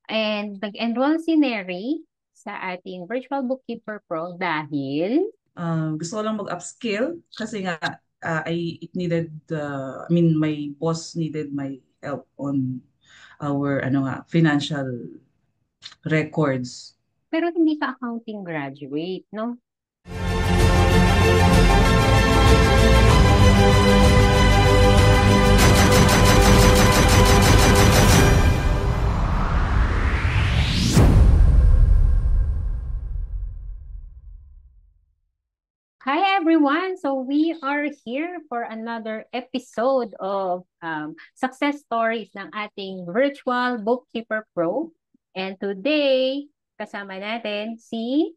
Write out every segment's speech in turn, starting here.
And nag-enroll si Neri sa ating Virtual Bookkeeper Pro dahil Gusto ko lang mag-upskill kasi nga it needed I mean my boss needed my help on our financial records. pero hindi ka accounting graduate, no? Hi everyone! So we are here for another episode of success stories ng ating Virtual Bookkeeper Pro. And today, kasama natin si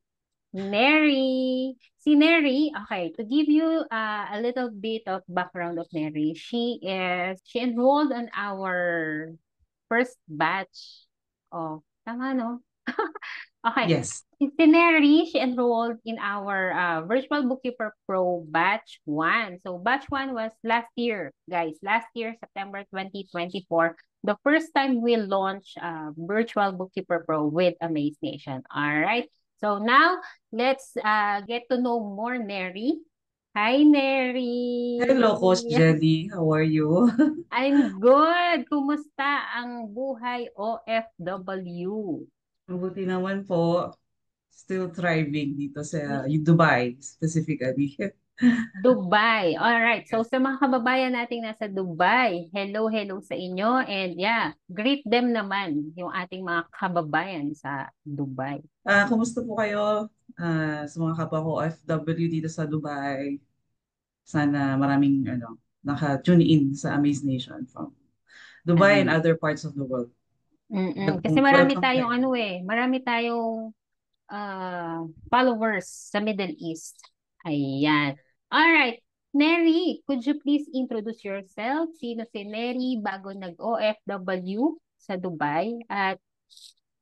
Neri. Si Neri, okay, to give you a little bit of background of Neri, she enrolled on our first batch of, tama no? Okay. Yes. Si Neri, she enrolled in our Virtual Bookkeeper Pro Batch 1. So Batch 1 was last year, guys. Last year, September 2024. The first time we launched Virtual Bookkeeper Pro with Amaze Nation. All right. So now, let's get to know more Neri. Hi, Hello, Coach Neri. Jelly. How are you? I'm good. Kumusta ang buhay OFW? Mabuti naman po. Still thriving dito sa Dubai specifically. Dubai. All right. So Yes. sa mga kababayan nating nasa Dubai, hello, hello sa inyo. And yeah, greet them naman yung ating mga kababayan sa Dubai. Kumusta po kayo sa mga kapwa ko OFW dito sa Dubai? Sana maraming naka-tune in sa Amaze Nation from Dubai and Tama. other parts of the world. Kasi marami Welcome tayong kayo. marami tayong followers sa Middle East. Ayan. All right. Neri, could you please introduce yourself? Sino si Neri bago nag-OFW sa Dubai? At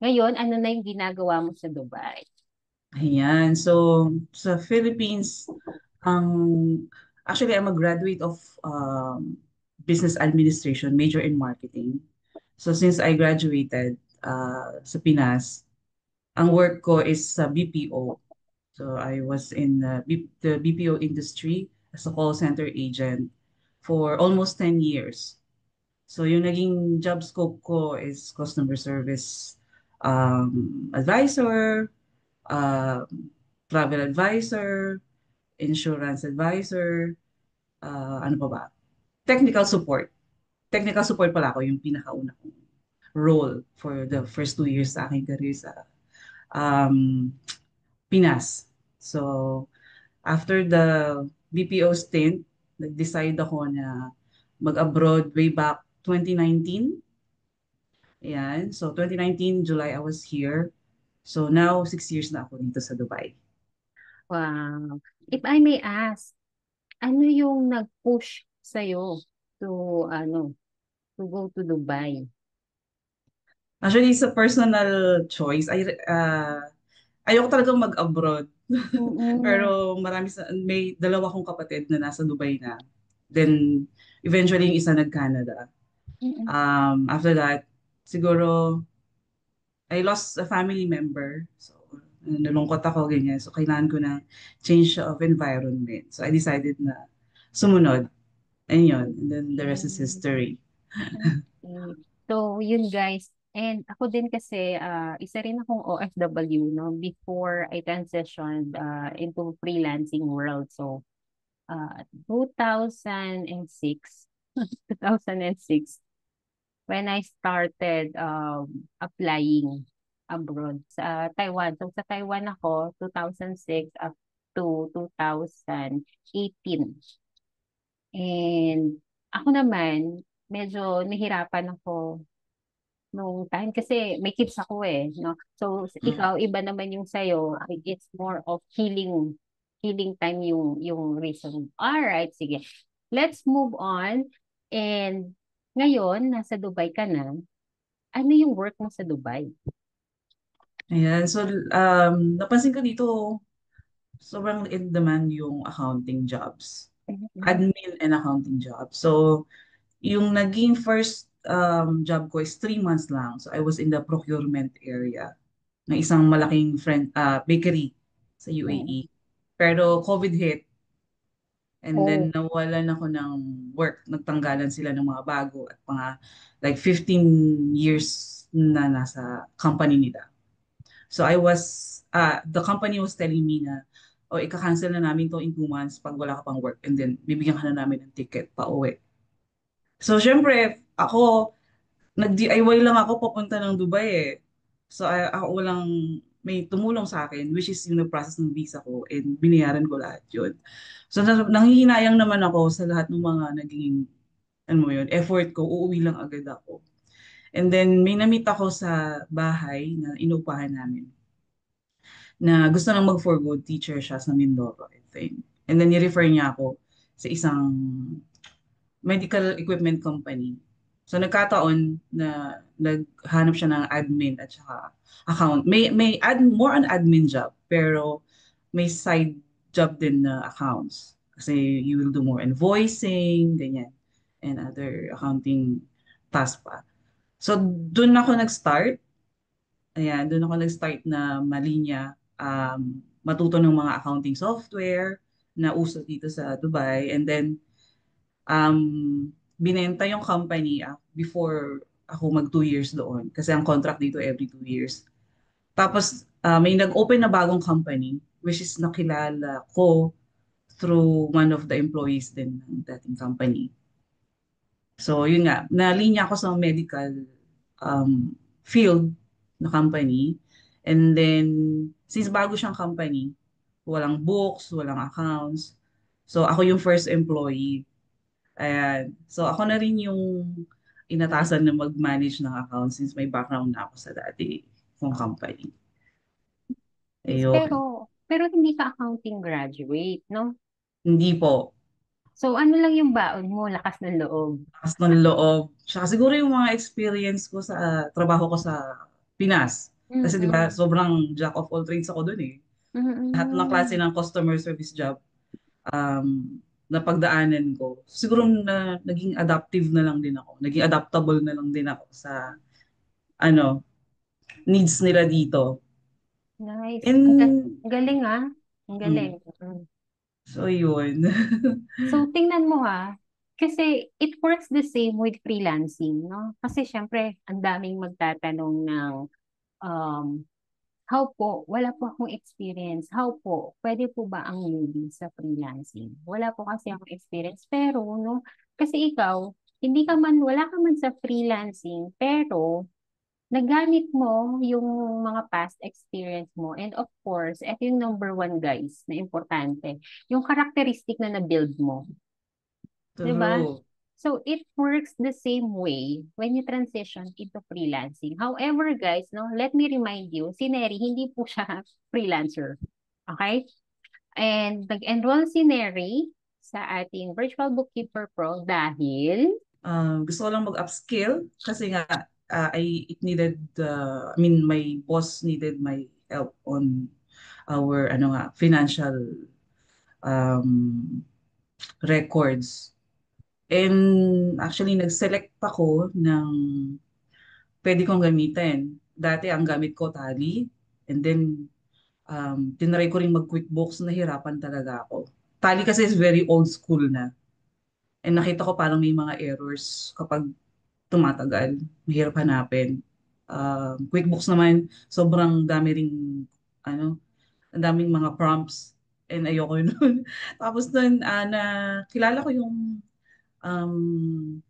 ngayon, ano na yung ginagawa mo sa Dubai? Ayan. So, sa Philippines, ang actually, I'm a graduate of business administration, major in marketing. So, since I graduated sa Pinas, ang work ko is sa BPO. So, I was in the BPO industry as a call center agent for almost 10 years. So, yung naging job scope ko is customer service advisor, uh, travel advisor, insurance advisor, ano pa ba? Technical support. Technical support pala ako yung pinakauna kong role for the first 2 years sa aking career sa um, Pinas. So, after the BPO stint, nag-decide ako na mag-abroad way back 2019. Ayan. So, 2019, July, I was here. So, now, 6 years na ako dito sa Dubai. Wow. If I may ask, ano yung nag-push sa'yo to, to go to Dubai? Actually, sa personal choice, ayoko talagang mag-abroad. Mm-mm. Pero may dalawa kong kapatid na nasa Dubai na. Then, eventually, yung isa nag-Canada. Mm-mm. After that, siguro, I lost a family member. So, nalungkot ako, ganyan. So, kailangan ko ng change of environment. So, I decided na sumunod. And yun. And then, the rest is Okay. history. Okay. So, yun guys. And ako din kasi, isa rin akong OFW, no? Before I transitioned into freelancing world. So, 2006, 2006, when I started applying abroad sa Taiwan. So, sa Taiwan ako, 2006 up to 2018. And ako naman, medyo nahirapan ako nung time kasi may kids ako eh, no? So, Mm. ikaw, iba naman yung sa'yo. It's more of healing time yung reason. Alright, sige. Let's move on. And ngayon, nasa Dubai ka na. Ano yung work mo sa Dubai? Ayan. So, napansin ko dito, sobrang in demand yung accounting jobs. Mhm. Admin and accounting jobs. So, yung naging first job ko is 3 months lang. So I was in the procurement area ng isang malaking bakery sa UAE. Mm. Pero COVID hit and then Oh, nawalan ako ng work. Nagtanggalan sila ng mga bago at mga like 15 years na nasa company nila. So the company was telling me na, o ika-cancel na namin to in 2 months pag wala ka pang work and then bibigyan ka na namin ng ticket pa uwi. So syempre, ako, nag-DIY lang ako papunta ng Dubai eh. So ako walang may tumulong sa akin which is yung nag-process ng visa ko and binayaran ko lahat yun. So nanghihinayang naman ako sa lahat ng mga naging ano mo yun, effort ko, uuwi lang agad ako. And then may namit ako sa bahay na inupahan namin na gusto nang mag-for good teacher siya sa Mindoro, I think. And then ni-refer niya ako sa isang medical equipment company. So nagkataon na naghanap siya ng admin at saka account. More on admin job pero may side job din na accounts. Kasi you will do more invoicing, ganyan, and other accounting tasks pa. So doon ako nag-start. Ayan, doon ako nag-start na malinya matuto ng mga accounting software na uso dito sa Dubai. And then um, binenta yung company before ako mag 2 years doon. Kasi ang contract dito every 2 years. Tapos may nag-open na bagong company which is nakilala ko through one of the employees din ng dating company. So yun nga, nalinya ako sa medical field na company. And then, since bago siyang company, walang books, walang accounts. So ako yung first employee. Ayan. So ako na rin yung inatasan na mag-manage ng account since may background na ako sa dati kong company. Ayun. pero hindi ka accounting graduate, no? Hindi po. So, ano lang yung baon mo? Lakas ng loob. Lakas ng loob. Tsaka siguro yung mga experience ko sa trabaho ko sa Pinas. Kasi di ba, Mm-mm. sobrang jack of all trades ako dun eh. Lahat ng klase Mm-mm. ng customer service job na pagdaanan ko. Siguro na naging adaptive na lang din ako. Naging adaptable na lang din ako sa ano, needs nila dito. Nice. And Ang galing ah. Ang galing. mm, so yun. So, tingnan mo ha. Kasi it works the same with freelancing, no? Kasi syempre, ang daming magtatanong ng um, how po, wala po akong experience. How po, pwede po ba ang newbie sa freelancing? Wala po kasi akong experience. Pero, no, kasi ikaw, hindi ka man, wala ka man sa freelancing, pero nagamit mo yung mga past experience mo. And of course, ito yung number one, guys, na importante. Yung characteristic na na-build mo. 'Di ba? True. So it works the same way when you transition into freelancing. However, guys, no, let me remind you, si Neri hindi po siya freelancer. Okay? And nag-enroll si Neri sa ating Virtual Bookkeeper Pro dahil Gusto ko lang mag-upskill kasi nga it needed I mean my boss needed my help on our ano nga financial um, records. And actually nag-select ako ng pwede kong gamitin. Dati ang gamit ko Tally and then tinry ko rin mag-QuickBooks, nahirapan talaga ako. Tally kasi is very old school na. And nakita ko parang may mga errors kapag tumatagal, mahirap hanapin. QuickBooks naman, sobrang dami ring, ano, ang daming mga prompts and ayoko nun. Tapos nun, kilala ko yung um,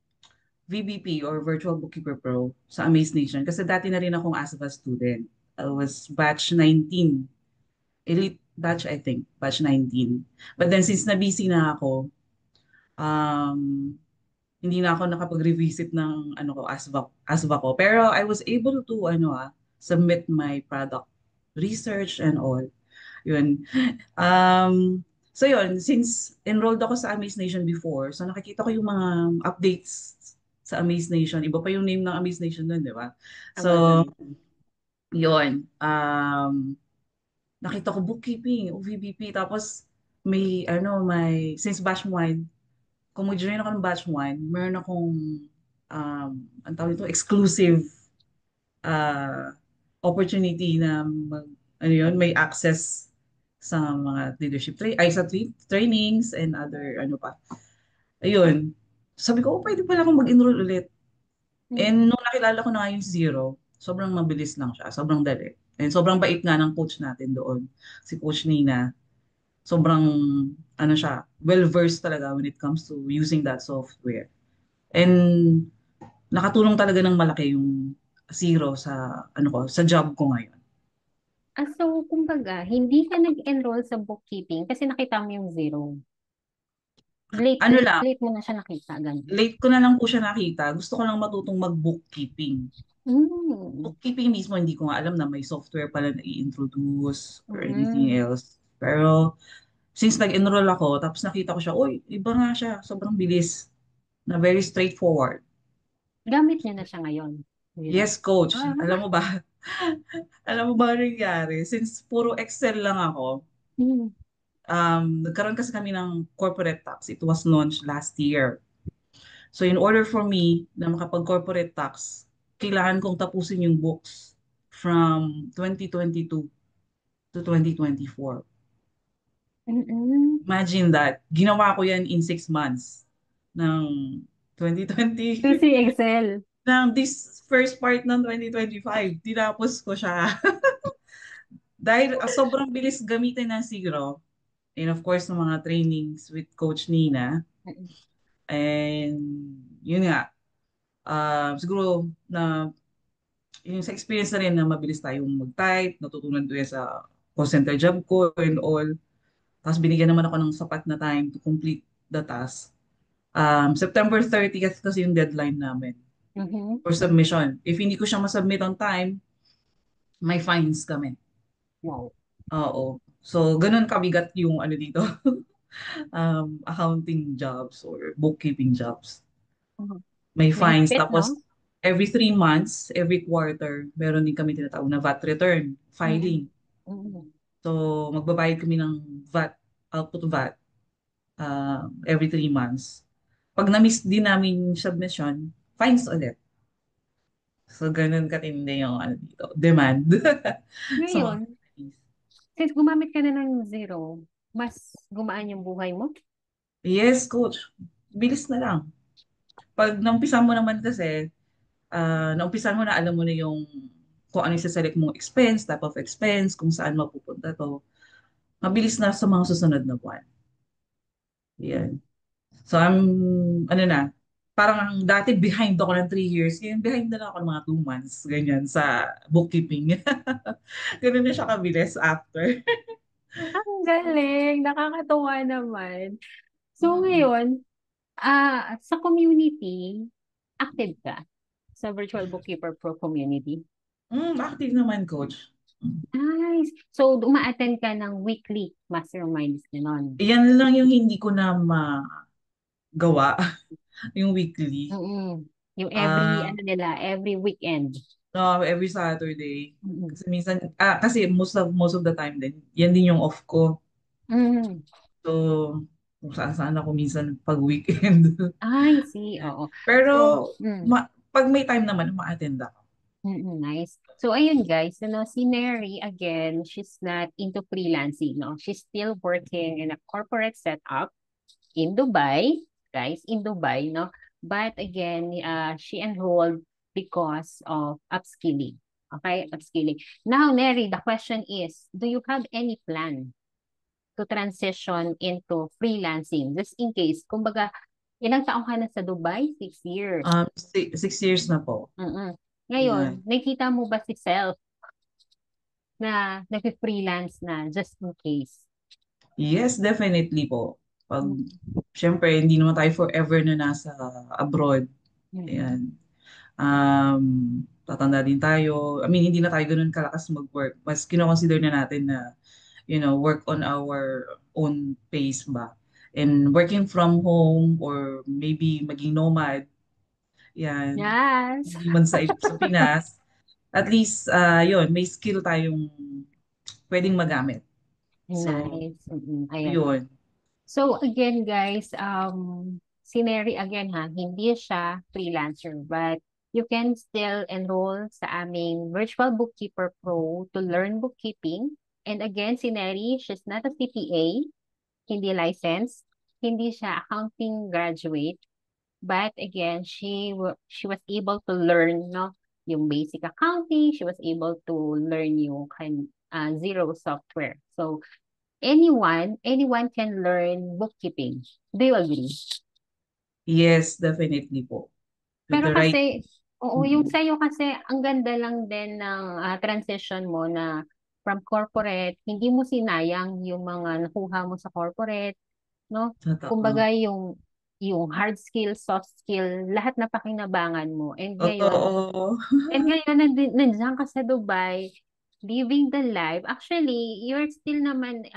VBP or Virtual Bookkeeper Pro sa Amaze Nation kasi dati na rin akong ASVA student. I was batch 19. Elite batch, I think. Batch 19. But then since na-busy na ako, um, hindi na ako nakapag-revisit ng ano ko ASVA ko. Pero I was able to submit my product research and all. Yun. So yun, since enrolled ako sa Amaze Nation before, so nakikita ko yung mga updates sa Amaze Nation. Iba pa yung name ng Amaze Nation nun, di ba? So, Amazon. yun. Nakita ko bookkeeping, OVBP, tapos since batch 1, kung mag-join ako ng batch 1, meron akong ang tawag nito, exclusive uh, opportunity na ano yun, may access sa mga leadership trainings and other ano pa. Ayun. Sabi ko, oh, pwede pala akong mag-enroll ulit. Mm. And nung nakilala ko na nga yung Zero, sobrang mabilis lang siya. Sobrang dali. And sobrang bait nga ng coach natin doon. Si Coach Nina. Sobrang, ano siya, well-versed talaga when it comes to using that software. And nakatulong talaga ng malaki yung Zero sa, ano ko, sa job ko ngayon. So, kumbaga, hindi ka nag-enroll sa bookkeeping kasi nakita mo yung zero. Late, Ano late, lang, late mo na siya nakita, ganun. late ko na lang po siya nakita. Gusto ko lang matutong mag-bookkeeping. Mm. Bookkeeping mismo, hindi ko nga alam na may software pala na i-introduce or anything Mm. else. Pero since nag-enroll ako, tapos nakita ko siya, uy, iba nga siya, sobrang bilis, na very straightforward. Gamit niya na siya ngayon. Zero. Yes, coach. Ah. Alam mo ba, alam mo ba ano nangyari? Since puro Excel lang ako, Mm. nagkaroon kasi kami ng corporate tax. It was launched last year. So in order for me na makapag-corporate tax, kailangan kong tapusin yung books from 2022 to 2024. Mm-mm. Imagine that. Ginawa ko yan in 6 months ng 2020. PC Excel. Ng this first part ng 2025. Tinapos ko siya. Dahil sobrang bilis gamitin ng Zero. And of course, ng mga trainings with Coach Nina. Mm. And yun nga, siguro na yung sa experience na rin na mabilis tayong mag-type, natutunan ko yan sa call center job ko and all. Tapos binigyan naman ako ng sapat na time to complete the task. September 30th kasi yung deadline namin Mhm. for submission. If hindi ko siya masubmit on time, may fines kami. Wow. Oo. So, ganun kabigat yung ano dito, accounting jobs or bookkeeping jobs. Mhm. May fines. Mahigpit, Tapos, no? every 3 months, every quarter, meron din kami tinatawag na VAT return, Mm. filing. Mm. So, magbabayad kami ng VAT, output VAT, every 3 months. Pag na-miss din namin yung submission, fines ulit. So, ganun katindi yung ano dito, demand sa mga Ngayon, companies. since gumamit ka na ng zero, mas gumaan yung buhay mo? Yes, coach. Bilis na lang. Pag naumpisan mo naman kasi, naumpisan mo na alam mo na yung kung ano yung select mong expense, type of expense, kung saan mapupunta to. Mabilis na sa mga susunod na buwan. Yan. So ano na, parang ang dati behind ako ng 3 years, ngayon behind na lang ako ng mga 2 months, ganyan, sa bookkeeping. Ganun na siya kabilis after. Ang galing, nakakatuwa naman. So Mm. ngayon, sa community, active ka sa Virtual Bookkeeper Pro community? Active naman, coach. Mm. Nice. So, uma-attend ka ng weekly masterminds ganon. Yan lang yung hindi ko na magawa, yung weekly. Mm. Yung every, Ah, ano nila, every weekend. no, every Saturday. Mm. Kasi minsan, kasi most of the time din, yan din yung off ko. Mm. So, kung saan-saan ako minsan pag weekend. I see, Yan. oo. Pero, So, pag may time naman, ma-attend ako. nice. So, ayun guys, si Neri, again, she's not into freelancing, no? She's still working in a corporate setup in Dubai, guys, in Dubai, no? But again, she enrolled because of upskilling. Okay, upskilling. Now, Neri, the question is, do you have any plan to transition into freelancing? Just in case, kumbaga, ilang taong ka na sa Dubai? 6 years. 6 years na po. Mm-mm. Ngayon, Yan. nakita mo ba si Self na nag-freelance na just in case? Yes, definitely po. Pag, Mm. syempre, hindi naman tayo forever na nasa abroad. Mm. Ayan. Tatanda din tayo. I mean, hindi na tayo ganun kalakas mag-work. Mas kinoconsider na natin na, work on our own pace ba. And working from home or maybe maging nomad, yan, Yes. hindi man sa Pinas, at least, yun, may skill tayong pwedeng magamit. So, Nice. Mm-mm. Ayan. yun. So again, guys, si Mary again ha, hindi siya freelancer, but you can still enroll sa aming Virtual Bookkeeper Pro to learn bookkeeping. And again, si Neri, she's not a CPA, hindi licensed, hindi siya accounting graduate, but again, she was able to learn, no, yung basic accounting, she was able to learn yung Zero software. So anyone can learn bookkeeping. Do you agree? Yes, definitely po. With Pero the right. kasi, oo, yung Mm-mm. sa'yo kasi, ang ganda lang din ng transition mo na from corporate, hindi mo sinayang yung mga nakuha mo sa corporate, no? Totoo. Kumbaga yung hard skill, soft skill, lahat na pakinabangan mo. Totoo. And ngayon nandiyan ka sa Dubai, living the life. Actually, you're still naman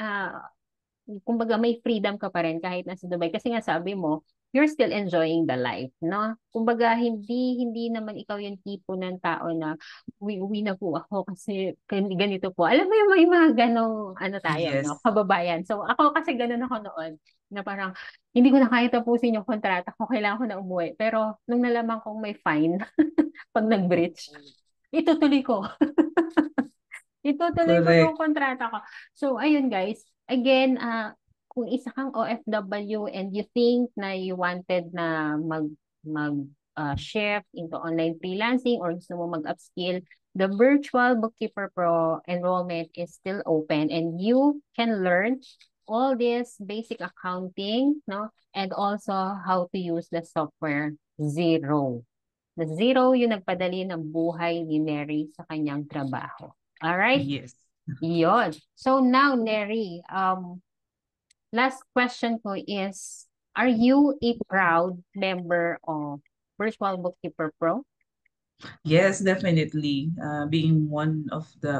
kumbaga may freedom ka pa rin kahit nasa Dubai kasi nga sabi mo you're still enjoying the life, no? Kumbaga hindi naman ikaw yung tipo ng tao na uwi na po ako kasi ganito po. Alam mo yung may mga ganong ano tayo, no? Yes. Kababayan. So ako kasi ganon ako noon na parang hindi ko na kaya tapusin yung kontrata ko, kailangan ko na umuwi. Pero nung nalaman kong may fine pag nag-breach, itutuloy ko. Itutuloy ko yung Correct. kontrata ko. So, ayun guys. Again, kung isa kang OFW and you think na you wanted na shift into online freelancing or gusto mo mag-upskill, the Virtual Bookkeeper Pro enrollment is still open and you can learn all this basic accounting, no? And also how to use the software Zero. The Zero yung nagpadali ng buhay ni Mary sa kanyang trabaho. Alright? Yes. Yun. So now, Neri, last question ko is, are you a proud member of Virtual Bookkeeper Pro? Yes, definitely. Being one of the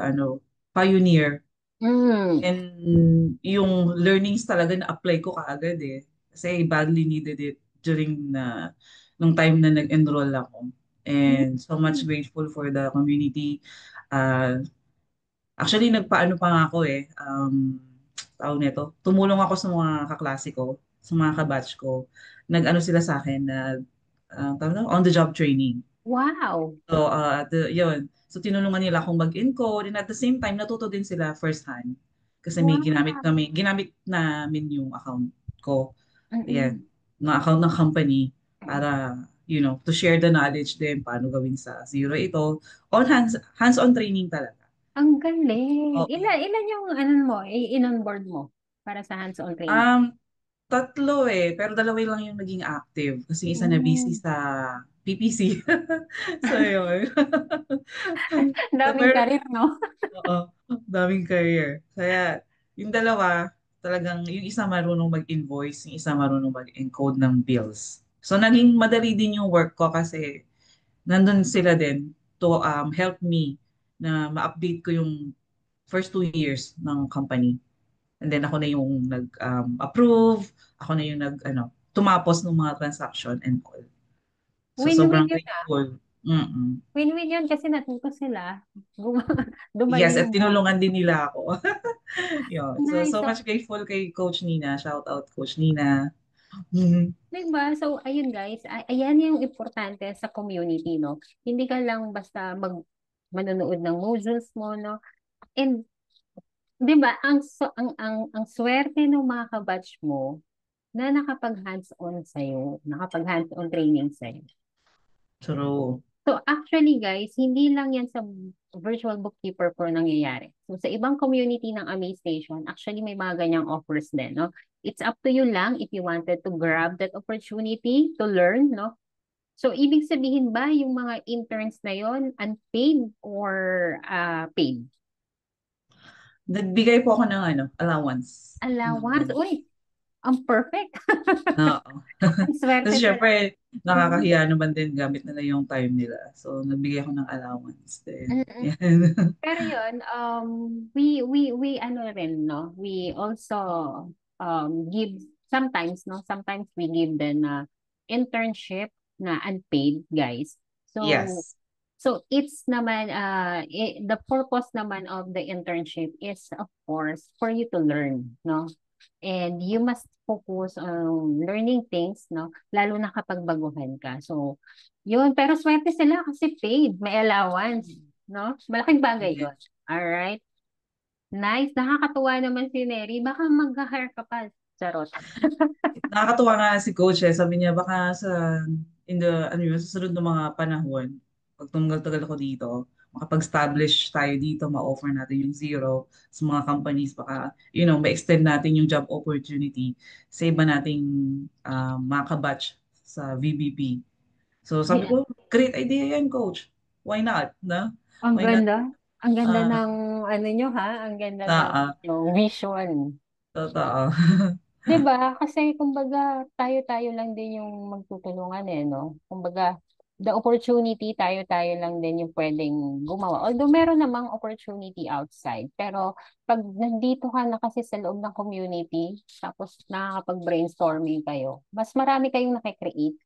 pioneer. Mm. And yung learnings talaga na-apply ko kaagad eh. Kasi badly needed it during nung time na nag-enroll ako. And so much grateful for the community. Uh, Actually, nagpaano pa nga ako eh. Tawag nito. Tumulong ako sa mga kaklase ko, sa mga kabatch ko. Nag-ano sila sa akin, tawag na, on-the-job training. Wow. So, yun. So, tinulungan nila akong mag-encode and at the same time, natuto din sila first hand. Kasi may Wow. ginamit namin yung account ko. Ayan, Mm-mm. na account ng company para, to share the knowledge din, paano gawin sa zero ito. Hands-on training talaga. Ang galing. Oo. Ilan yung ano mo, in-onboard mo para sa hands-on training? Um, Tatlo eh, pero dalawa lang yung naging active kasi isa na busy Mm. sa PPC. So, yun. So, Daming pero, karir, no? oo, daming career. Kaya, yung dalawa, talagang yung isa marunong mag-invoice, yung isa marunong mag-encode ng bills. So, naging madali din yung work ko kasi nandun sila din to help me na ma-update ko yung first 2 years ng company. And then ako na yung nag-approve, ako na yung tumapos ng mga transaction and all. So, Win-win sobrang yun. grateful. Mm-mm. Win-win yun kasi natuto sila. Gum- Yes, at Gumaling mo. tinulungan din nila ako. Yun. So, Nice. so So, much grateful kay Coach Nina. Shout out, Coach Nina. Mhm. diba? So, ayun guys. Ayan yung importante sa community, no? Hindi ka lang basta manonood ng modules mo, no? And, diba, ang swerte ng mga kabatch mo na nakapag hands-on sa'yo, nakapag hands-on training sa'yo. True. So actually guys, hindi lang yan sa virtual bookkeeper pro nangyayari. So sa ibang community ng Amaze Station, actually may mga ganyang offers din, no? It's up to you lang if you wanted to grab that opportunity to learn, no? So ibig sabihin ba yung mga interns na yon unpaid or paid? Nagbigay po ako ng allowance. Ng Allowance. Uy, ang perfect. Oo. Ang swerte Kasi talaga. syempre, Mm, nakakahiya naman din gamit nila yung time nila. So, nagbigay ako ng allowance din. mm, mm. Yan. Pero yun, we ano rin, no? We also give, sometimes, no? Sometimes we give them internship na unpaid, guys. So, Yes. so it's naman, the purpose naman of the internship is, of course, for you to learn, no? And you must focus on learning things, no? Lalo na kapag baguhan ka. So, yun. Pero swerte sila kasi paid. May allowance, no? Malaking bagay Yeah. yun. Alright? Nice. Nakakatuwa naman si Neri. Baka mag-hire ka pa. Charot. Nakakatuwa nga si Coach eh. Sabi niya baka ano yun, sa susunod ng mga panahon, pag tumagal-tagal ako dito, makapag-establish tayo dito, ma-offer natin yung zero sa mga companies, baka, ma-extend natin yung job opportunity sa iba nating mga kabatch sa VBP. So sabi Ay, ko, great idea yan, Coach. Why not? Na? ang Why not? ganda. Ang ganda Uh, ng ano nyo ha. Ang ganda na, ng vision. totoo. 'Di ba? Kasi kumbaga tayo-tayo lang din yung magtutulungan no. Kumbaga the opportunity tayo-tayo lang din yung pwedeng gumawa. Although meron namang opportunity outside, pero pag nandito ka na kasi sa loob ng community, tapos nakakapag-brainstorming kayo, mas marami kayong nakikreate,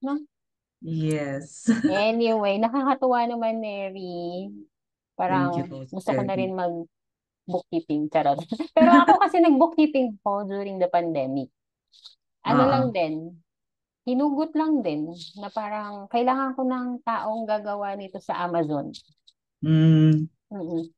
no? Yes. Anyway, nakakatuwa naman, Mary. Thank you, Parang Coach gusto ko na Jenny. rin mag-bookkeeping, charot. Pero ako kasi nag-bookkeeping ko during the pandemic. Ano Oo. lang din, hinugot lang din na parang kailangan ko ng taong gagawa nito sa Amazon. Mm, Mm.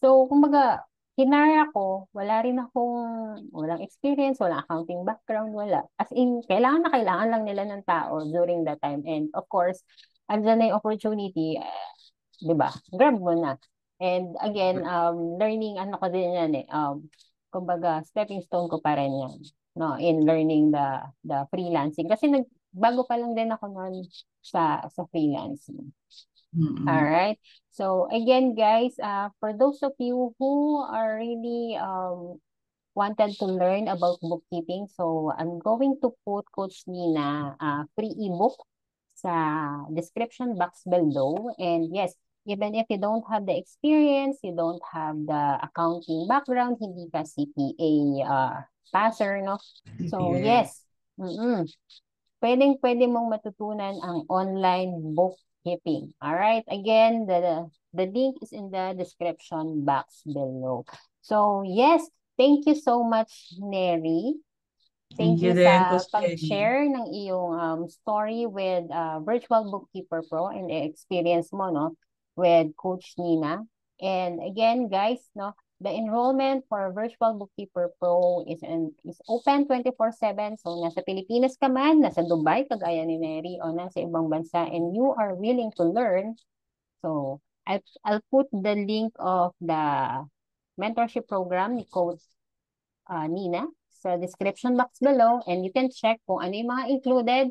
So, kumbaga, hinire ako, walang experience, walang accounting background, wala. As in, kailangan lang nila ng tao during that time. And of course, andyan na yung opportunity, 'di ba? Grab mo na. And again, learning ano ko din yan kumbaga stepping stone ko pa rin yan, no, in learning the freelancing kasi bago pa lang din ako noon sa freelancing. All mm, right. So again, guys, for those of you who are really wanted to learn about bookkeeping, so I'm going to put Coach Nina free ebook sa description box below. And yes, even if you don't have the experience, you don't have the accounting background, hindi ka CPA passer, no? So yes. yes, pwedeng-pwede mong matutunan ang online bookkeeping. All right? Again, the link is in the description box below. So yes, thank you so much, Neri. Thank Thank you you din, sa Coach Jenny. pag-share ng iyong story with Virtual Bookkeeper Pro and the experience mo, no, with Coach Nina. And again, guys, no, the enrollment for Virtual Bookkeeper Pro is open 24/7. So, nasa Pilipinas ka man, nasa Dubai, kagaya ni Neri, o nasa ibang bansa, and you are willing to learn. So, I'll put the link of the mentorship program ni Coach Nina sa description box below, and you can check kung ano yung mga included,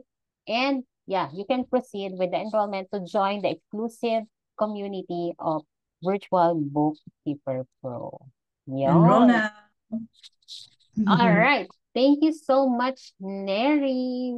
and yeah, you can proceed with the enrollment to join the exclusive community of Virtual Bookkeeper Pro. Enroll Yon. na. All right. Thank you so much, Neri.